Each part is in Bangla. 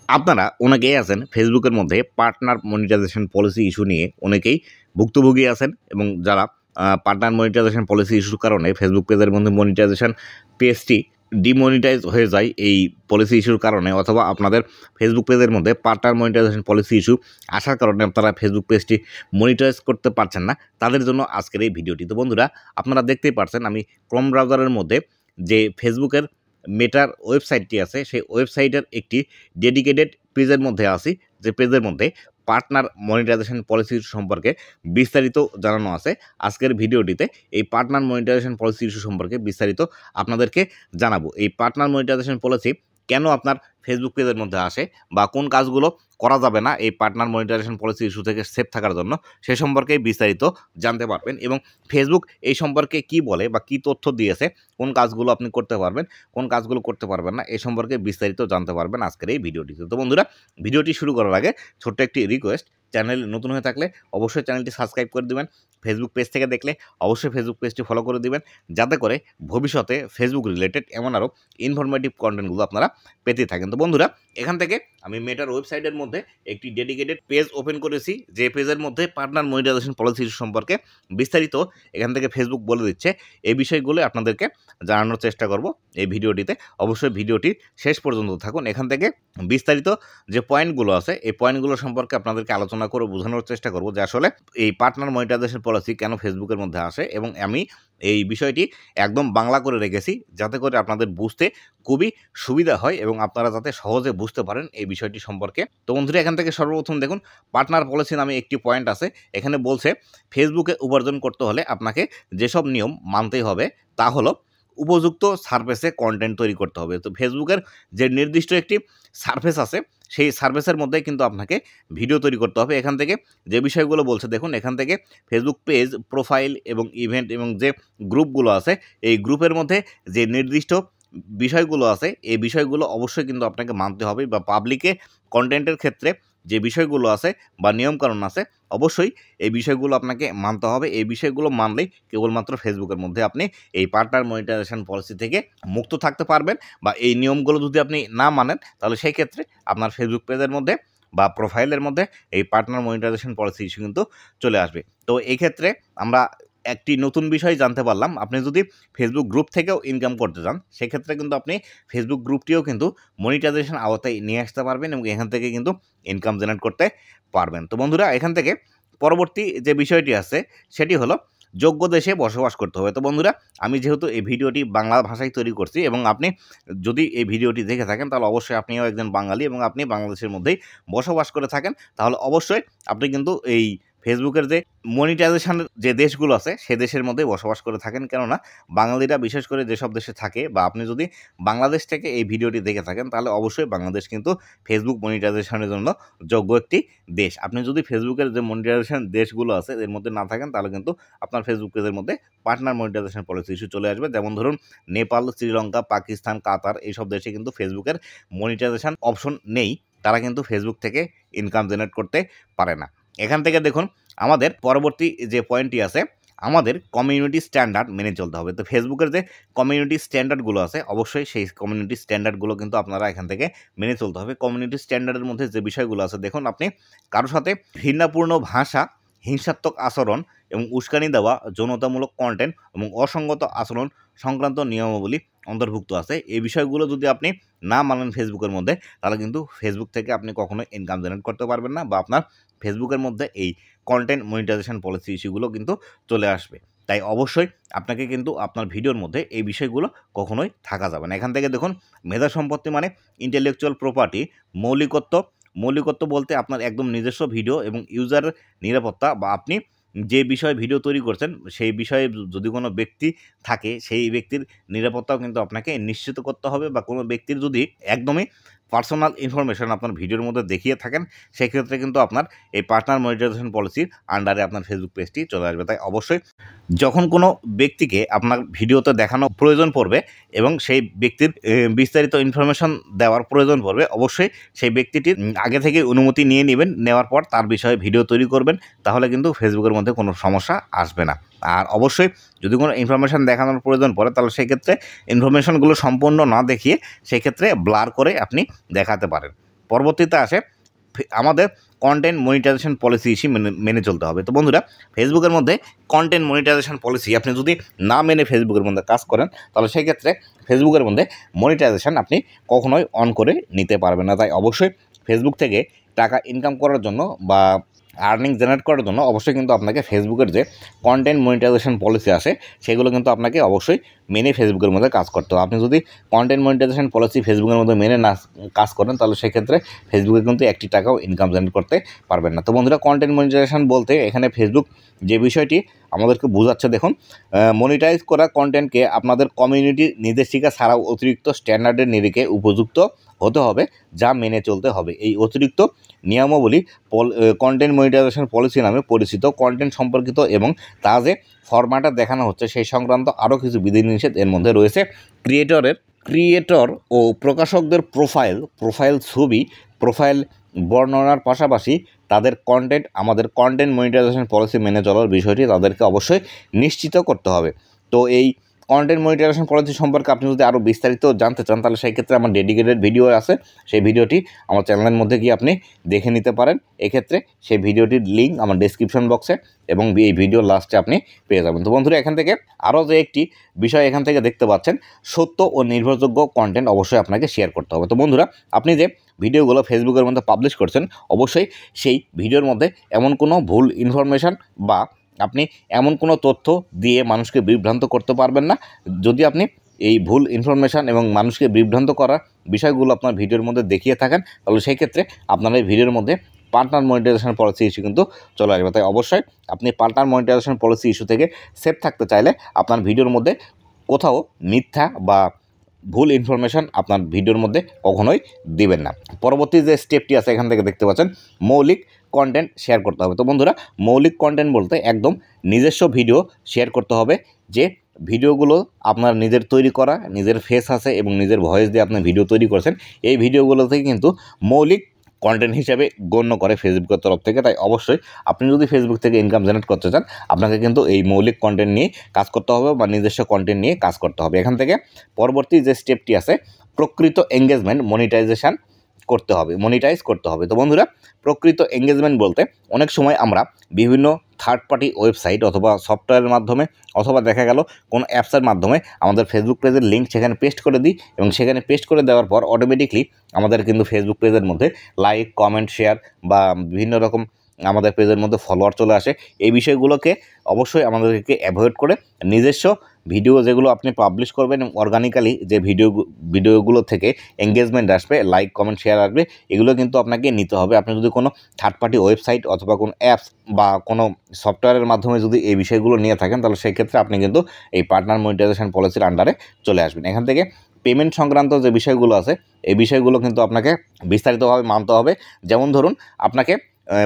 আপনারা অনেকেই আছেন ফেসবুকের মধ্যে পার্টনার মনিটাইজেশন পলিসি ইস্যু নিয়ে অনেকেই ভুক্তভোগী আছেন এবং যারা পার্টনার মনিটাইজেশন পলিসি ইস্যুর কারণে ফেসবুক পেজের মধ্যে মনিটাইজেশন পেজটি ডিমনিটাইজ হয়ে যায় এই পলিসি ইস্যুর কারণে, অথবা আপনাদের ফেসবুক পেজের মধ্যে পার্টনার মনিটাইজেশন পলিসি ইস্যু আসার কারণে আপনারা ফেসবুক পেজটি মনিটাইজ করতে পারছেন না, তাদের জন্য আজকের এই ভিডিওটি। তো বন্ধুরা, আপনারা দেখতেই পারছেন আমি ক্রোম ব্রাউজারের মধ্যে যে ফেসবুকের মেটার ওয়েবসাইটটি আছে সেই ওয়েবসাইটের একটি ডেডিকেটেড পেজের মধ্যে আছি, যে পেজের মধ্যে পার্টনার মনিটাইজেশন পলিসি সম্পর্কে বিস্তারিত জানানো আছে। আজকের ভিডিওটিতে এই পার্টনার মনিটাইজেশন পলিসি ইস্যু সম্পর্কে বিস্তারিত আপনাদেরকে জানাবো। এই পার্টনার মনিটাইজেশন পলিসি কেন আপনার ফেসবুক পেজের মধ্যে আসে বা কোন কাজগুলো করা যাবে না এই পার্টনার মনিটাইজেশন পলিসি ইস্যু থেকে সেফ থাকার জন্য, সে সম্পর্কে বিস্তারিত জানতে পারবেন এবং ফেসবুক এই সম্পর্কে কি বলে বা কি তথ্য দিয়েছে, কোন কাজগুলো আপনি করতে পারবেন, কোন কাজগুলো করতে পারবেন না, এই সম্পর্কে বিস্তারিত জানতে পারবেন আজকের এই ভিডিওটিতে। তো বন্ধুরা, ভিডিওটি শুরু করার আগে ছোট্ট একটি রিকোয়েস্ট, চ্যানেল নতুন হয়ে থাকলে অবশ্যই চ্যানেলটি সাবস্ক্রাইব করে দেবেন, ফেসবুক পেজ থেকে দেখলে অবশ্যই ফেসবুক পেজটি ফলো করে দিবেন, যাতে করে ভবিষ্যতে ফেসবুক রিলেটেড এমন আরও ইনফরমেটিভ কন্টেন্টগুলো আপনারা পেতে থাকেন। তো বন্ধুরা, এখান থেকে আমি মেটার ওয়েবসাইটের মধ্যে একটি ডেডিকেটেড পেজ ওপেন করেছি, যে পেজের মধ্যে পার্টনার মনিটাইজেশন পলিসি সম্পর্কে বিস্তারিত এখান থেকে ফেসবুক বলে দিচ্ছে। এই বিষয়গুলো আপনাদেরকে জানানোর চেষ্টা করব এই ভিডিওটিতে। অবশ্যই ভিডিওটি শেষ পর্যন্ত থাকুন। এখান থেকে বিস্তারিত যে পয়েন্টগুলো আছে এই পয়েন্টগুলো সম্পর্কে আপনাদেরকে আলোচনা করে বোঝানোর চেষ্টা করব যে আসলে এই পার্টনার মনিটাইজেশন পলিসি কেন ফেসবুকের মধ্যে আসে, এবং আমি এই বিষয়টি একদম বাংলা করে রেখেছি যাতে করে আপনাদের বুঝতে খুবই সুবিধা হয় এবং আপনারা যাতে সহজে বুঝতে পারেন এই বিষয়টি সম্পর্কে। তো বন্ধুরা, এখান থেকে সর্বপ্রথম দেখুন, পার্টনার পলিসি নামে একটি পয়েন্ট আছে। এখানে বলছে ফেসবুকে উপার্জন করতে হলে আপনাকে যেসব নিয়ম মানতেই হবে তা হলো উপযুক্ত সারফেসে কন্টেন্ট তৈরি করতে হবে। তো ফেসবুকের যে নির্দিষ্ট একটি সারফেস আছে সেই সার্ভিসের মধ্যে কিন্তু আপনাকে ভিডিও তৈরি করতে হবে। এখান থেকে যে বিষয়গুলো বলছে দেখুন, এখান থেকে ফেসবুক পেজ, প্রোফাইল এবং ইভেন্ট এবং যে গ্রুপগুলো আছে এই গ্রুপের মধ্যে যে নির্দিষ্ট বিষয়গুলো আছে এই বিষয়গুলো অবশ্যই কিন্তু আপনাকে মানতে হবে, বা পাবলিকে কন্টেন্টের ক্ষেত্রে যে বিষয়গুলো আছে বা নিয়মকানুন আছে অবশ্যই এই বিষয়গুলো আপনাকে মানতে হবে। এই বিষয়গুলো মানলেই কেবলমাত্র ফেসবুকের মধ্যে আপনি এই পার্টনার মনিটাইজেশন পলিসি থেকে মুক্ত থাকতে পারবেন, বা এই নিয়মগুলো যদি আপনি না মানেন তাহলে সেই ক্ষেত্রে আপনার ফেসবুক পেজের মধ্যে বা প্রোফাইলের মধ্যে এই পার্টনার মনিটাইজেশন পলিসি ইস্যু কিন্তু চলে আসবে। তো এই ক্ষেত্রে আমরা একটি নতুন বিষয় জানতে পারলাম, আপনি যদি ফেসবুক গ্রুপ থেকেও ইনকাম করতে চান সেক্ষেত্রে কিন্তু আপনি ফেসবুক গ্রুপটিও কিন্তু মনিটাইজেশন আওতায় নিয়ে আসতে পারবেন এবং এখান থেকে কিন্তু ইনকাম জেনারেট করতে পারবেন। তো বন্ধুরা, এখান থেকে পরবর্তী যে বিষয়টি আছে সেটি হলো যোগ্য দেশে বসবাস করতে হবে। তো বন্ধুরা, আমি যেহেতু এই ভিডিওটি বাংলা ভাষায় তৈরি করছি এবং আপনি যদি এই ভিডিওটি দেখে থাকেন তাহলে অবশ্যই আপনিও একজন বাঙালি এবং আপনি বাংলাদেশের মধ্যেই বসবাস করে থাকেন, তাহলে অবশ্যই আপনি কিন্তু এই ফেসবুকের যে মনিটাইজেশনের যে দেশগুলো আছে সে দেশের মধ্যেই বসবাস করে থাকেন। কেননা বাঙালিরা বিশেষ করে যেসব দেশে থাকে, বা আপনি যদি বাংলাদেশ থেকে এই ভিডিওটি দেখে থাকেন তাহলে অবশ্যই বাংলাদেশ কিন্তু ফেসবুক মনিটাইজেশনের জন্য যোগ্য একটি দেশ। আপনি যদি ফেসবুকের যে মনিটাইজেশন দেশগুলো আছে এর মধ্যে না থাকেন তাহলে কিন্তু আপনার ফেসবুক পেজের মধ্যে পার্টনার মনিটাইজেশন পলিসি ইস্যু চলে আসবে। যেমন ধরুন নেপাল, শ্রীলঙ্কা, পাকিস্তান, কাতার এইসব দেশে কিন্তু ফেসবুকের মনিটাইজেশন অপশন নেই, তারা কিন্তু ফেসবুক থেকে ইনকাম জেনারেট করতে পারে না। এখান থেকে দেখুন, আমাদের পরবর্তী যে পয়েন্টটি আছে, আমাদের কমিউনিটি স্ট্যান্ডার্ড মেনে চলতে হবে। তো ফেসবুকের যে কমিউনিটি স্ট্যান্ডার্ডগুলো আছে অবশ্যই সেই কমিউনিটি স্ট্যান্ডার্ডগুলো কিন্তু আপনারা এখান থেকে মেনে চলতে হবে। কমিউনিটি স্ট্যান্ডার্ডের মধ্যে যে বিষয়গুলো আছে দেখুন, আপনি কারোর সাথে ঘৃণাপূর্ণ ভাষা, হিংসাত্মক আচরণ এবং উস্কানি দেওয়া, যৌনতামূলক কন্টেন্ট এবং অসঙ্গত আচরণ সংক্রান্ত নিয়মাবলী অন্তর্ভুক্ত আছে। এই বিষয়গুলো যদি আপনি না মানেন ফেসবুকের মধ্যে তাহলে কিন্তু ফেসবুক থেকে আপনি কখনোই ইনকাম জেনারেট করতে পারবেন না, বা আপনার ফেসবুকের মধ্যে এই কন্টেন্ট মনিটাইজেশন পলিসি ইস্যুগুলো কিন্তু চলে আসবে। তাই অবশ্যই আপনাকে কিন্তু আপনার ভিডিওর মধ্যে এই বিষয়গুলো কখনোই থাকা যাবে না। এখান থেকে দেখুন, মেধা সম্পত্তি মানে ইন্টেলেকচুয়াল প্রপার্টি, মৌলিকত্ব বলতে আপনার একদম নিজস্ব ভিডিও এবং ইউজারের নিরাপত্তা, বা আপনি যে বিষয়ে ভিডিও তৈরি করছেন সেই বিষয়ে যদি কোনো ব্যক্তি থাকে সেই ব্যক্তির নিরাপত্তাও কিন্তু আপনাকে নিশ্চিত করতে হবে, বা কোনো ব্যক্তির যদি একদমই পার্সোনাল ইনফরমেশন আপনার ভিডিওর মধ্যে দেখিয়ে থাকেন সেক্ষেত্রে কিন্তু আপনার এই পার্টনার মনিটাইজেশন পলিসির আন্ডারে আপনার ফেসবুক পেজটি চলে আসবে। তাই অবশ্যই যখন কোনো ব্যক্তিকে আপনার ভিডিওতে দেখানো প্রয়োজন পড়বে এবং সেই ব্যক্তির বিস্তারিত ইনফরমেশন দেওয়ার প্রয়োজন পড়বে, অবশ্যই সেই ব্যক্তিটির আগে থেকে অনুমতি নিয়ে নেবেন, নেওয়ার পর তার বিষয়ে ভিডিও তৈরি করবেন, তাহলে কিন্তু ফেসবুকের মধ্যে কোনো সমস্যা আসবে না। আর অবশ্যই যদি কোনো ইনফরমেশান দেখানোর প্রয়োজন পড়ে তাহলে সেক্ষেত্রে ইনফরমেশনগুলো সম্পূর্ণ না দেখিয়ে সেক্ষেত্রে ব্লার করে আপনি দেখাতে পারেন। পরবর্তীতে আসে আমাদের কন্টেন্ট মনিটাইজেশন পলিসি ইস্যু মেনে চলতে হবে। তো বন্ধুরা, ফেসবুকের মধ্যে কন্টেন্ট মনিটাইজেশন পলিসি আপনি যদি না মেনে ফেসবুকের মধ্যে কাজ করেন, তাহলে সেই ক্ষেত্রে ফেসবুকের মধ্যে মনিটাইজেশন আপনি কখনোই অন করে নিতে পারবেন না। তাই অবশ্যই ফেসবুক থেকে টাকা ইনকাম করার জন্য বা আর্নিং জেনারেট করার জন্য অবশ্যই কিন্তু আপনাকে ফেসবুকের যে কন্টেন্ট মনিটাইজেশন পলিসি আছে সেগুলো কিন্তু আপনাকে অবশ্যই মেনে ফেসবুকের মধ্যে কাজ করতে হবে। আপনি যদি কন্টেন্ট মনিটাইজেশন পলিসি ফেসবুকের মধ্যে মেনে না কাজ করেন, তাহলে সেক্ষেত্রে ফেসবুকে কিন্তু একটি টাকাও ইনকাম জেনারেট করতে পারবেন না। তো বন্ধুরা, কন্টেন্ট মনিটাইজেশন বলতে এখানে ফেসবুক যে বিষয়টি আমাদেরকে বোঝাচ্ছে, দেখুন, মনিটাইজ করা কন্টেন্টকে আপনাদের কমিউনিটির নির্দেশিকা ছাড়াও অতিরিক্ত স্ট্যান্ডার্ডের নিরিখে উপযুক্ত হতে হবে, যা মেনে চলতে হবে। এই অতিরিক্ত নিয়মাবলী কন্টেন্ট মনিটাইজেশন পলিসি নামে পরিচিত। কন্টেন্ট সম্পর্কিত এবং তা যে ফরম্যাটে দেখানো হচ্ছে সেই সংক্রান্ত আরও কিছু বিধিনিষেধ এর মধ্যে রয়েছে। ক্রিয়েটর ও প্রকাশকদের প্রোফাইল ছবি, প্রোফাইল বর্ণনার পাশাপাশি তাদের কন্টেন্ট আমাদের কন্টেন্ট মনিটাইজেশন পলিসি মেনে চলার বিষয়টি তাদেরকে অবশ্যই নিশ্চিত করতে হবে। তো এই কন্টেন্ট মনিটাইজেশন পলিসি সম্পর্কে আপনি যদি আরও বিস্তারিত জানতে চান, তাহলে সেই ক্ষেত্রে আমার ডেডিকেটেড ভিডিও আছে, সেই ভিডিওটি আমার চ্যানেলের মধ্যে গিয়ে আপনি দেখে নিতে পারেন। এক্ষেত্রে সেই ভিডিওটির লিঙ্ক আমার ডেসক্রিপশন বক্সে এবং এই ভিডিওর লাস্টে আপনি পেয়ে যাবেন। তো বন্ধুরা, এখান থেকে আরও যে একটি বিষয় এখান থেকে দেখতে পাচ্ছেন, সত্য ও নির্ভরযোগ্য কন্টেন্ট অবশ্যই আপনাকে শেয়ার করতে হবে। তো বন্ধুরা, আপনি যে ভিডিওগুলো ফেসবুকের মধ্যে পাবলিশ করছেন, অবশ্যই সেই ভিডিওর মধ্যে এমন কোনো ভুল ইনফরমেশান বা আপনি এমন কোনো তথ্য দিয়ে মানুষকে বিভ্রান্ত করতে পারবেন না। যদি আপনি এই ভুল ইনফরমেশান এবং মানুষকে বিভ্রান্ত করার বিষয়গুলো আপনার ভিডিওর মধ্যে দেখিয়ে থাকেন, তাহলে সেই ক্ষেত্রে আপনার এই ভিডিওর মধ্যে পার্টনার মনিটাইজেশন পলিসি ইস্যু কিন্তু চলে আসবে। তাই অবশ্যই আপনি পার্টনার মনিটাইজেশন পলিসি ইস্যু থেকে সেফ থাকতে চাইলে আপনার ভিডিওর মধ্যে কোথাও মিথ্যা বা ভুল ইনফরমেশান আপনার ভিডিওর মধ্যে কখনোই দিবেন না। পরবর্তী যে স্টেপটি আছে এখান থেকে দেখতে পাচ্ছেন, মৌলিক কন্টেন্ট শেয়ার করতে হবে। তো বন্ধুরা, মৌলিক কন্টেন্ট বলতে একদম নিজস্ব ভিডিও শেয়ার করতে হবে, যে ভিডিওগুলো আপনার নিজের তৈরি করা, নিজের ফেস আছে এবং নিজের ভয়েস দিয়ে আপনি ভিডিও তৈরি করেছেন, এই ভিডিওগুলো থেকে কিন্তু মৌলিক কন্টেন্ট হিসাবে গণ্য করে ফেসবুকের তরফ থেকে। তাই অবশ্যই আপনি যদি ফেসবুক থেকে ইনকাম জেনারেট করতে চান, আপনাকে কিন্তু এই মৌলিক কন্টেন্ট নিয়ে কাজ করতে হবে বা নিজস্ব কন্টেন্ট নিয়ে কাজ করতে হবে। এখান থেকে পরবর্তী যে স্টেপটি আছে, প্রকৃত এঙ্গেজমেন্ট মনিটাইজ করতে হবে। তো বন্ধুরা, প্রকৃত এঙ্গেজমেন্ট বলতে অনেক সময় আমরা বিভিন্ন থার্ড পার্টি ওয়েবসাইট অথবা সফটওয়্যারের মাধ্যমে অথবা দেখা গেল কোনো অ্যাপসের মাধ্যমে আমাদের ফেসবুক পেজের লিঙ্ক সেখানে পেস্ট করে দিই এবং সেখানে পেস্ট করে দেওয়ার পর অটোমেটিকলি আমাদের কিন্তু ফেসবুক পেজের মধ্যে লাইক, কমেন্ট, শেয়ার বা বিভিন্ন রকম আমাদের পেজের মধ্যে ফলোয়ার চলে আসে। এই বিষয়গুলোকে অবশ্যই আমাদেরকে অ্যাভয়েড করে নিজস্ব ভিডিও যেগুলো আপনি পাবলিশ করবেন, অর্গানিক্যালি যে ভিডিওগুলো থেকে এঙ্গেজমেন্ট আসবে, লাইক, কমেন্ট, শেয়ার আসবে, এগুলো কিন্তু আপনাকে নিতে হবে। আপনি যদি কোনো থার্ড পার্টি ওয়েবসাইট অথবা কোনো অ্যাপস বা কোনো সফটওয়্যারের মাধ্যমে যদি এই বিষয়গুলো নিয়ে থাকেন, তাহলে সেই ক্ষেত্রে আপনি কিন্তু এই পার্টনার মনিটাইজেশন পলিসির আন্ডারে চলে আসবেন। এখান থেকে পেমেন্ট সংক্রান্ত যে বিষয়গুলো আছে, এই বিষয়গুলো কিন্তু আপনাকে বিস্তারিতভাবে মানতে হবে। যেমন ধরুন, আপনাকে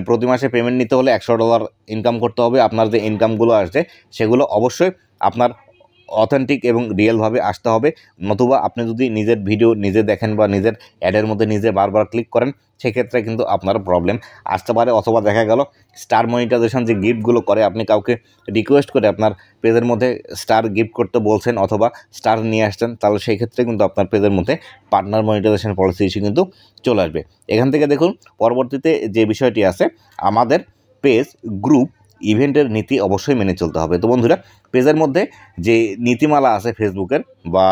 প্রতি মাসে পেমেন্ট নিতে হলে $100 ইনকাম করতে হবে। আপনার যে ইনকামগুলো আসছে সেগুলো অবশ্যই আপনার অথেন্টিক এবং রিয়েলভাবে আসতে হবে। নতুবা আপনি যদি নিজের ভিডিও নিজে দেখেন বা নিজের অ্যাডের মধ্যে নিজে বারবার ক্লিক করেন, সেক্ষেত্রে কিন্তু আপনার প্রবলেম আসতে পারে। অথবা দেখা গেল স্টার মনিটাইজেশন যে গিফটগুলো করে, আপনি কাউকে রিকোয়েস্ট করে আপনার পেজের মধ্যে স্টার গিফট করতে বলছেন অথবা স্টার নিয়ে আসছেন, তাহলে সেই ক্ষেত্রে কিন্তু আপনার পেজের মধ্যে পার্টনার মনিটাইজেশন পলিসি ইস্যু কিন্তু চলে আসবে। এখান থেকে দেখুন, পরবর্তীতে যে বিষয়টি আছে, আমাদের পেজ, গ্রুপ, ইভেন্টের নীতি অবশ্যই মেনে চলতে হবে। তো বন্ধুরা, পেজের মধ্যে যে নীতিমালা আছে ফেসবুকের বা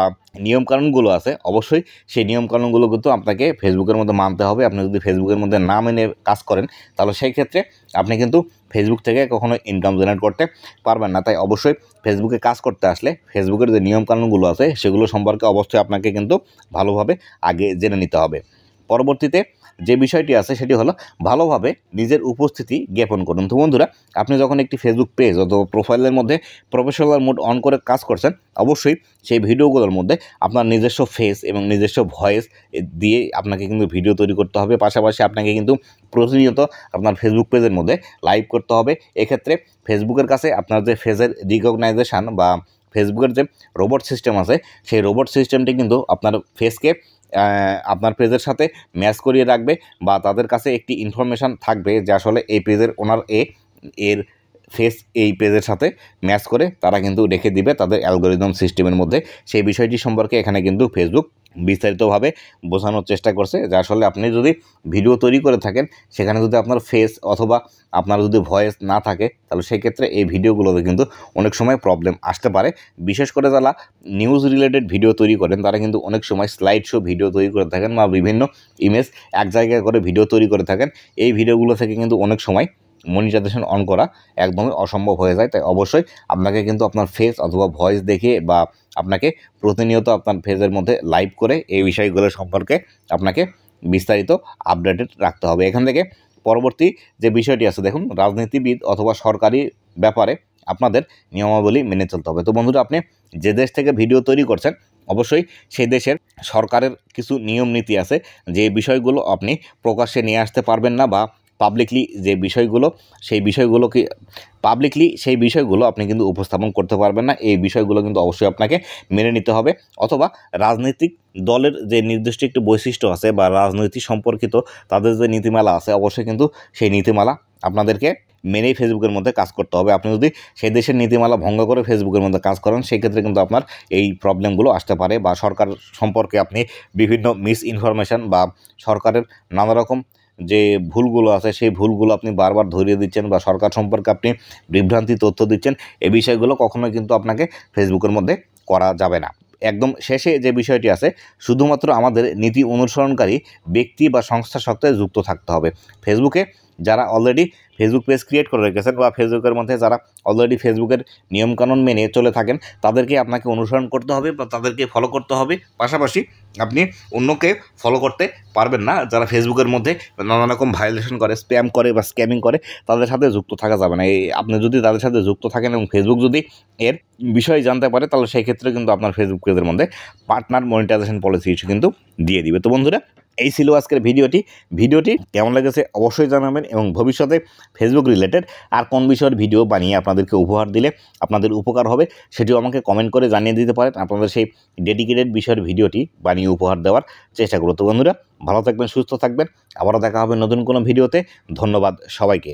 নিয়মকানুনগুলো আছে, অবশ্যই সেই নিয়মকানুনগুলো কিন্তু আপনাকে ফেসবুকের মধ্যে মানতে হবে। আপনি যদি ফেসবুকের মধ্যে না মেনে কাজ করেন, তাহলে সেই ক্ষেত্রে আপনি কিন্তু ফেসবুক থেকে কখনো ইনকাম জেনারেট করতে পারবেন না। তাই অবশ্যই ফেসবুকে কাজ করতে আসলে ফেসবুকের যে নিয়মকানুনগুলো আছে সেগুলো সম্পর্কে অবশ্যই আপনাকে কিন্তু ভালোভাবে আগে জেনে নিতে হবে। পরবর্তীতে যে বিষয়টি আছে সেটি হলো ভালোভাবে নিজের উপস্থিতি জ্ঞাপন করুন। তো বন্ধুরা, আপনি যখন একটি ফেসবুক পেজ অথবা প্রোফাইলের মধ্যে প্রফেশনাল মোড অন করে কাজ করছেন, অবশ্যই সেই ভিডিওগুলোর মধ্যে আপনার নিজস্ব ফেস এবং নিজস্ব ভয়েস দিয়ে আপনাকে কিন্তু ভিডিও তৈরি করতে হবে। পাশাপাশি আপনাকে কিন্তু প্রতিনিয়ত আপনার ফেসবুক পেজের মধ্যে লাইভ করতে হবে। এক্ষেত্রে ফেসবুকের কাছে আপনার যে ফেসের রিকগনাইজেশান বা ফেসবুকের যে রোবট সিস্টেম আছে, সেই রোবট সিস্টেমটি কিন্তু আপনার ফেসকে আপনার পেজের সাথে ম্যাচ করিয়ে রাখবে বা তাদের কাছে একটি ইনফরমেশান থাকবে যে আসলে এই পেজের ওনার এর ফেস এই পেজের সাথে ম্যাচ করে তারা কিন্তু রেখে দিবে তাদের অ্যালগোরিদম সিস্টেমের মধ্যে। সেই বিষয়টি সম্পর্কে এখানে কিন্তু ফেসবুক বিস্তারিতভাবে বোঝানোর চেষ্টা করছে যে আসলে আপনি যদি ভিডিও তৈরি করে থাকেন, সেখানে যদি আপনার ফেস অথবা আপনার যদি ভয়েস না থাকে, তাহলে সেই ক্ষেত্রে এই ভিডিওগুলোতে কিন্তু অনেক সময় প্রবলেম আসতে পারে। বিশেষ করে যারা নিউজ রিলেটেড ভিডিও তৈরি করেন, তারা কিন্তু অনেক সময় স্লাইড শো ভিডিও তৈরি করে থাকেন বা বিভিন্ন ইমেজ এক জায়গায় করে ভিডিও তৈরি করে থাকেন। এই ভিডিওগুলো থেকে কিন্তু অনেক সময় মনিটাইজেশন অন করা একদমই অসম্ভব হয়ে যায়। তাই অবশ্যই আপনাকে কিন্তু আপনার ফেস অথবা ভয়েস দেখে বা আপনাকে প্রতিনিয়ত আপনার ফেজের মধ্যে লাইভ করে এই বিষয়গুলো সম্পর্কে আপনাকে বিস্তারিত আপডেটেড রাখতে হবে। এখান থেকে পরবর্তী যে বিষয়টি আছে, দেখুন, রাজনীতিবিদ অথবা সরকারি ব্যাপারে আপনাদের নিয়মাবলী মেনে চলতে হবে। তো বন্ধুরা, আপনি যে দেশ থেকে ভিডিও তৈরি করছেন, অবশ্যই সেই দেশের সরকারের কিছু নিয়ম নীতি আছে, যে বিষয়গুলো আপনি প্রকাশ্যে নিয়ে আসতে পারবেন না বা পাবলিকলি যে বিষয়গুলো সেই বিষয়গুলো আপনি কিন্তু উপস্থাপন করতে পারবেন না। এই বিষয়গুলো কিন্তু অবশ্যই আপনাকে মেনে নিতে হবে। অথবা রাজনৈতিক দলের যে নির্দিষ্ট একটি বৈশিষ্ট্য আছে বা রাজনৈতিক সম্পর্কিত তাদের যে নীতিমালা আছে, অবশ্যই কিন্তু সেই নীতিমালা আপনাদেরকে মেনেই ফেসবুকের মধ্যে কাজ করতে হবে। আপনি যদি সেই দেশের নীতিমালা ভঙ্গ করে ফেসবুকের মধ্যে কাজ করেন, সেই ক্ষেত্রে কিন্তু আপনার এই প্রবলেমগুলো আসতে পারে। বা সরকার সম্পর্কে আপনি বিভিন্ন মিস ইনফরমেশন বা সরকারের নানা রকম যে ভুলগুলো আছে, সেই ভুলগুলো আপনি বারবার ধরিয়ে দিচ্ছেন বা সরকার সম্পর্কে আপনি বিভ্রান্তি তথ্য দিচ্ছেন, এই বিষয়গুলো কখনোই কিন্তু আপনাকে ফেসবুকের মধ্যে করা যাবে না। একদম শেষে যে বিষয়টি আছে, শুধুমাত্র আমাদের নীতি অনুসরণকারী ব্যক্তি বা সংস্থার সাথে যুক্ত থাকতে হবে। ফেসবুকে যারা অলরেডি ফেসবুক পেজ ক্রিয়েট করে রেখেছেন বা ফেসবুকের মধ্যে যারা অলরেডি ফেসবুকের নিয়মকানুন মেনে চলে থাকেন, তাদেরকে আপনাকে অনুসরণ করতে হবে বা তাদেরকে ফলো করতে হবে। পাশাপাশি আপনি অন্যকে ফলো করতে পারবেন না। যারা ফেসবুকের মধ্যে নানা রকম ভায়োলেশন করে, স্প্যাম করে বা স্ক্যামিং করে, তাদের সাথে যুক্ত থাকা যাবে না। আপনি যদি তাদের সাথে যুক্ত থাকেন এবং ফেসবুক যদি এর বিষয় জানতে পারে, তাহলে সেই ক্ষেত্রে কিন্তু আপনার ফেসবুক পেজের মধ্যে পার্টনার মনিটাইজেশন পলিসি ইস্যু কিন্তু দিয়ে দিবে। তো বন্ধুরা, এই ছিল আজকের ভিডিওটি কেমন লেগেছে অবশ্যই জানাবেন, এবং ভবিষ্যতে ফেসবুক রিলেটেড আর কোন বিষয়ের ভিডিও বানিয়ে আপনাদেরকে উপহার দিলে আপনাদের উপকার হবে, সেটিও আমাকে কমেন্ট করে জানিয়ে দিতে পারেন। আপনাদের সেই ডেডিকেটেড বিষয়ের ভিডিওটি বানিয়ে উপহার দেওয়ার চেষ্টা করব। তো বন্ধুরা, ভালো থাকবেন, সুস্থ থাকবেন, আবারও দেখা হবে নতুন কোনো ভিডিওতে। ধন্যবাদ সবাইকে।